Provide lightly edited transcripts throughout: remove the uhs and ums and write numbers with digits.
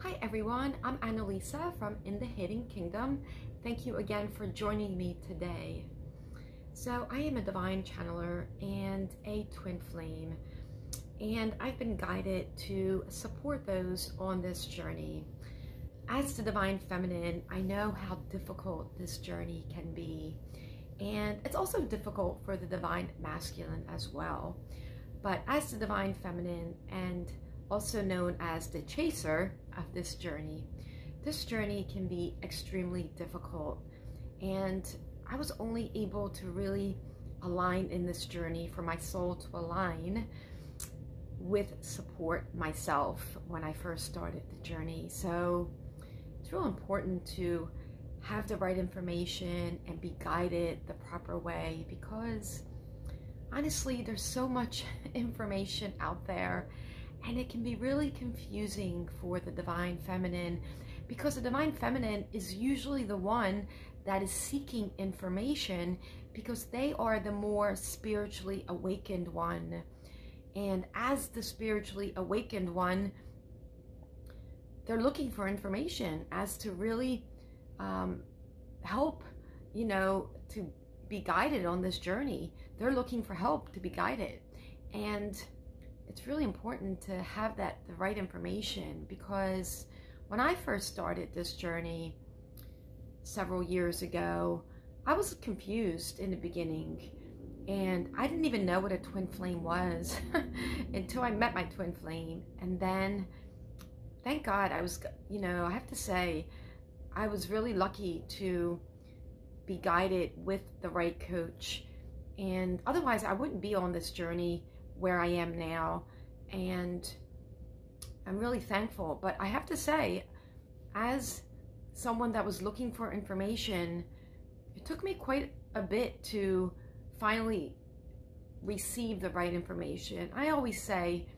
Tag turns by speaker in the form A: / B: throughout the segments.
A: Hi everyone, I'm Annalisa from In the Hidden Kingdom. Thank you again for joining me today. So I am a divine channeler and a twin flame, and I've been guided to support those on this journey. As the divine feminine, I know how difficult this journey can be, and it's also difficult for the divine masculine as well. But as the divine feminine, and also known as the chaser of this journey can be extremely difficult. And I was only able to really align in this journey, for my soul to align with support myself when I first started the journey. So it's real important to have the right information and be guided the proper way, because honestly, there's so much information out there, and it can be really confusing for the divine feminine, because the divine feminine is usually the one that is seeking information, because they are the more spiritually awakened one. And as the spiritually awakened one, they're looking for information as to really help, to be guided on this journey. They're looking for help to be guided. And it's really important to have the right information, because when I first started this journey several years ago, I was confused in the beginning, and I didn't even know what a twin flame was until I met my twin flame. And then, thank God, I was, I have to say, I was really lucky to be guided with the right coach, and otherwise I wouldn't be on this journey where I am now. And I'm really thankful. But I have to say, as someone that was looking for information, it took me quite a bit to finally receive the right information. I always say,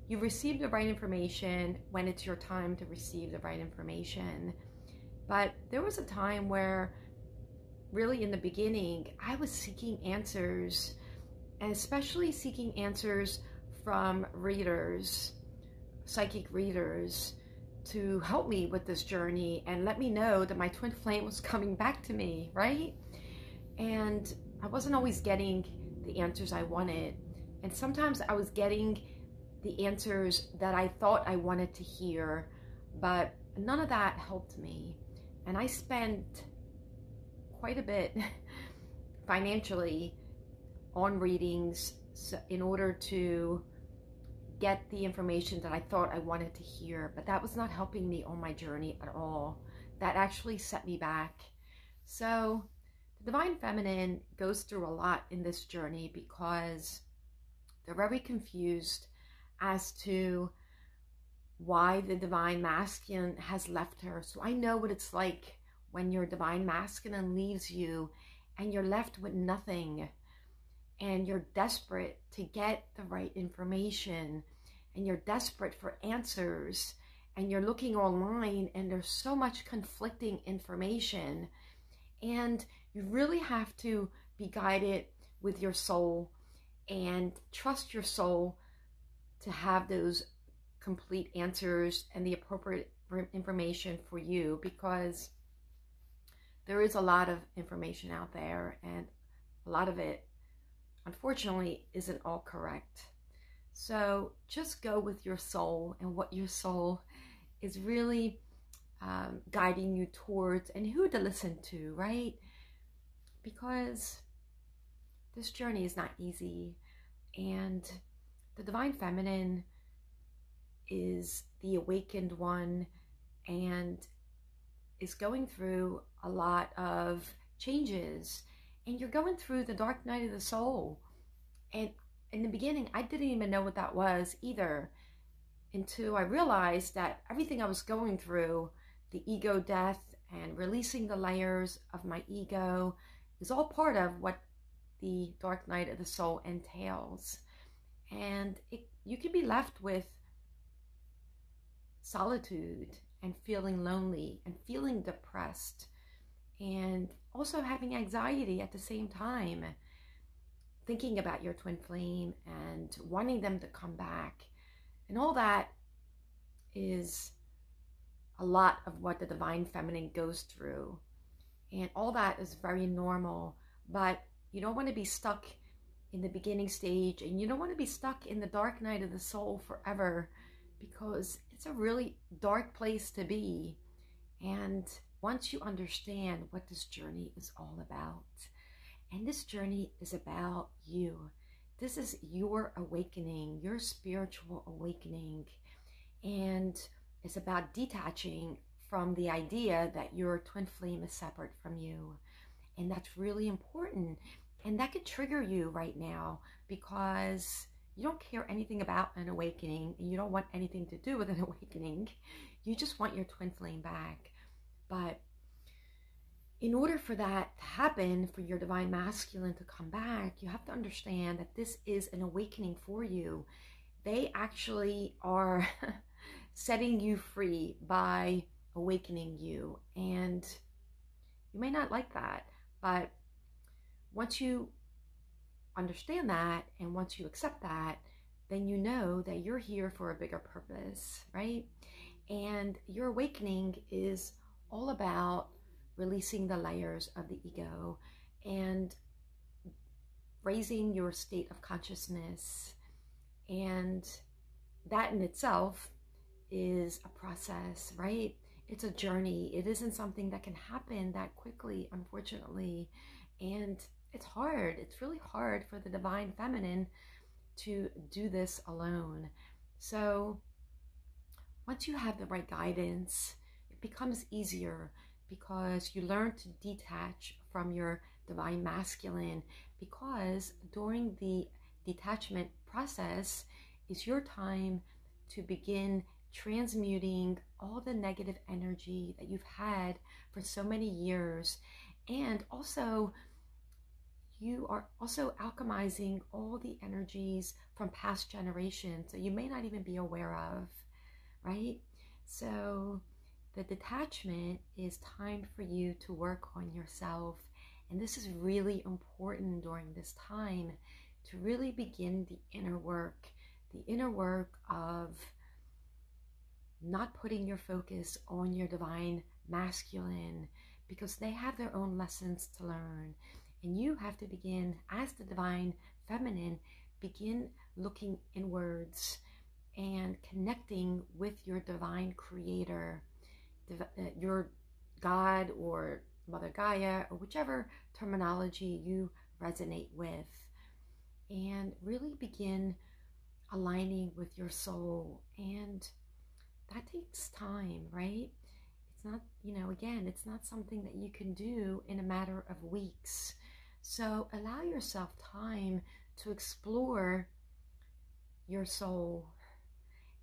A: you receive the right information when it's your time to receive the right information. But there was a time where, really in the beginning, I was seeking answers, and especially seeking answers from readers, psychic readers, to help me with this journey and let me know that my twin flame was coming back to me, right? And I wasn't always getting the answers I wanted. And sometimes I was getting the answers that I thought I wanted to hear, but none of that helped me. And I spent quite a bit financially on readings in order to get the information that I thought I wanted to hear, but that was not helping me on my journey at all. That actually set me back. So the divine feminine goes through a lot in this journey, because they're very confused as to why the divine masculine has left her. So I know what it's like when your divine masculine leaves you and you're left with nothing, and you're desperate to get the right information, and you're desperate for answers, and you're looking online and there's so much conflicting information, and you really have to be guided with your soul and trust your soul to have those complete answers and the appropriate information for you, because there is a lot of information out there, and a lot of it, unfortunately, isn't all correct. So just go with your soul and what your soul is really guiding you towards, and who to listen to, right? Because this journey is not easy, and the divine feminine is the awakened one, and is going through a lot of changes, and you're going through the dark night of the soul. And in the beginning, I didn't even know what that was either, until I realized that everything I was going through, the ego death and releasing the layers of my ego, is all part of what the dark night of the soul entails. And you can be left with solitude, and feeling lonely, and feeling depressed, and also having anxiety at the same time, thinking about your twin flame and wanting them to come back. And all that is a lot of what the divine feminine goes through. And all that is very normal, but you don't want to be stuck in the beginning stage, and you don't want to be stuck in the dark night of the soul forever, because it's a really dark place to be. And once you understand what this journey is all about, and this journey is about you, this is your awakening, your spiritual awakening, and it's about detaching from the idea that your twin flame is separate from you. And that's really important. And that could trigger you right now, because you don't care anything about an awakening, and you don't want anything to do with an awakening. You just want your twin flame back. But in order for that to happen, for your divine masculine to come back, you have to understand that this is an awakening for you. They actually are setting you free by awakening you. And you may not like that, but once you understand that, and once you accept that, then you know that you're here for a bigger purpose, right? And your awakening is all about releasing the layers of the ego and raising your state of consciousness. And that in itself is a process, right? It's a journey. It isn't something that can happen that quickly, unfortunately. And it's hard. It's really hard for the divine feminine to do this alone. So once you have the right guidance, it becomes easier, because you learn to detach from your divine masculine, because during the detachment process is your time to begin transmuting all the negative energy that you've had for so many years. And also, you are also alchemizing all the energies from past generations that you may not even be aware of, right? So the detachment is time for you to work on yourself. And this is really important during this time, to really begin the inner work of not putting your focus on your divine masculine, because they have their own lessons to learn. And you have to begin, as the divine feminine, begin looking inwards and connecting with your divine creator, your God or Mother Gaia, or whichever terminology you resonate with, and really begin aligning with your soul. And that takes time, right? It's not, again, it's not something that you can do in a matter of weeks. So allow yourself time to explore your soul.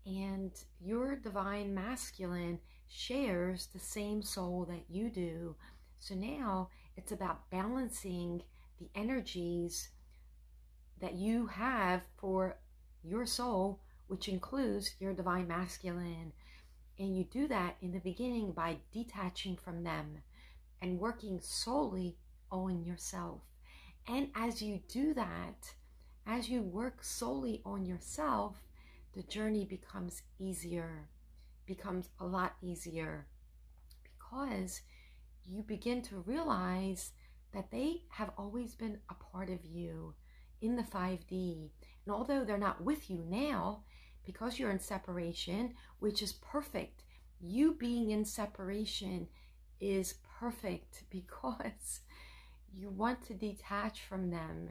A: And your divine masculine shares the same soul that you do. So now it's about balancing the energies that you have for your soul, which includes your divine masculine. And you do that in the beginning by detaching from them and working solely on yourself. And as you do that, as you work solely on yourself, the journey becomes easier, becomes a lot easier, because you begin to realize that they have always been a part of you in the 5D. And although they're not with you now, because you're in separation, which is perfect, you being in separation is perfect, because you want to detach from them.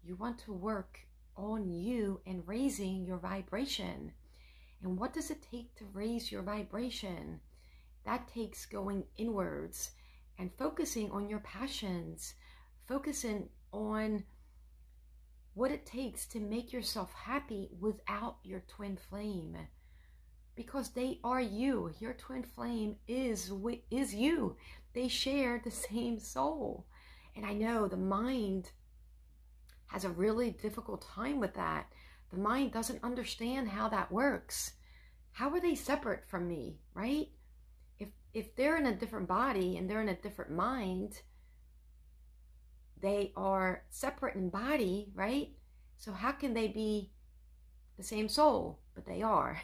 A: You want to work on you and raising your vibration. And what does it take to raise your vibration? That takes going inwards and focusing on your passions, focusing on what it takes to make yourself happy without your twin flame, because they are you. Your twin flame is you. They share the same soul. And I know the mind has a really difficult time with that. The mind doesn't understand how that works. How are they separate from me, right? If they're in a different body and they're in a different mind, they are separate in body, right? So how can they be the same soul? But they are.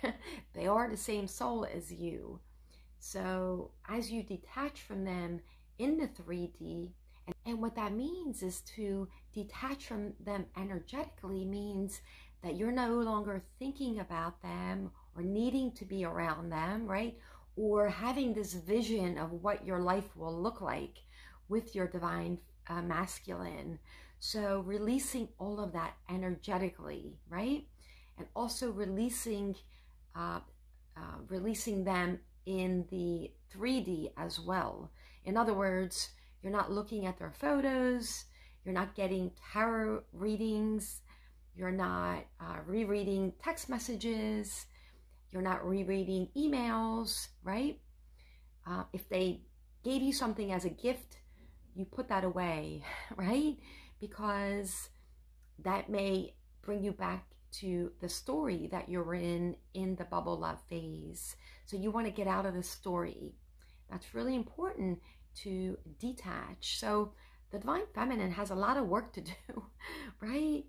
A: They are the same soul as you. So as you detach from them in the 3D, and what that means is to detach from them energetically means that you're no longer thinking about them or needing to be around them, right? Or having this vision of what your life will look like with your divine masculine. So releasing all of that energetically, right? And also releasing them in the 3D as well. In other words, you're not looking at their photos, you're not getting tarot readings, you're not rereading text messages, you're not rereading emails, right? If they gave you something as a gift, you put that away, right? Because that may bring you back to the story that you're in the bubble love phase. So you want to get out of the story. That's really important to detach. So the divine feminine has a lot of work to do, right?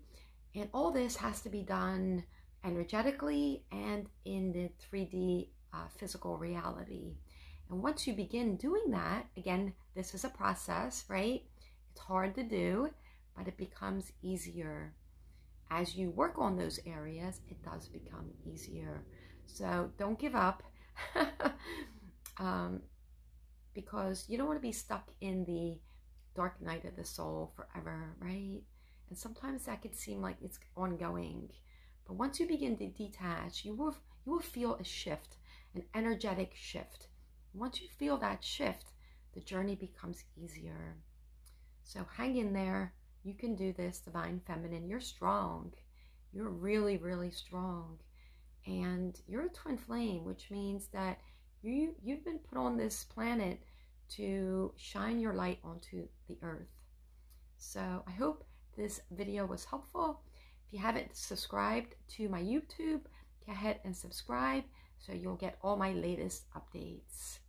A: And all this has to be done energetically and in the 3D physical reality. And once you begin doing that, again, this is a process, right? It's hard to do, but it becomes easier. As you work on those areas, it does become easier. So don't give up because you don't want to be stuck in the dark night of the soul forever, right? And sometimes that could seem like it's ongoing. But once you begin to detach, you will feel a shift, an energetic shift. Once you feel that shift, the journey becomes easier. So hang in there. You can do this, divine feminine. You're strong. You're really, really strong. And you're a twin flame, which means that you've been put on this planet to shine your light onto the earth. So I hope this video was helpful. If you haven't subscribed to my YouTube, go ahead and subscribe so you'll get all my latest updates.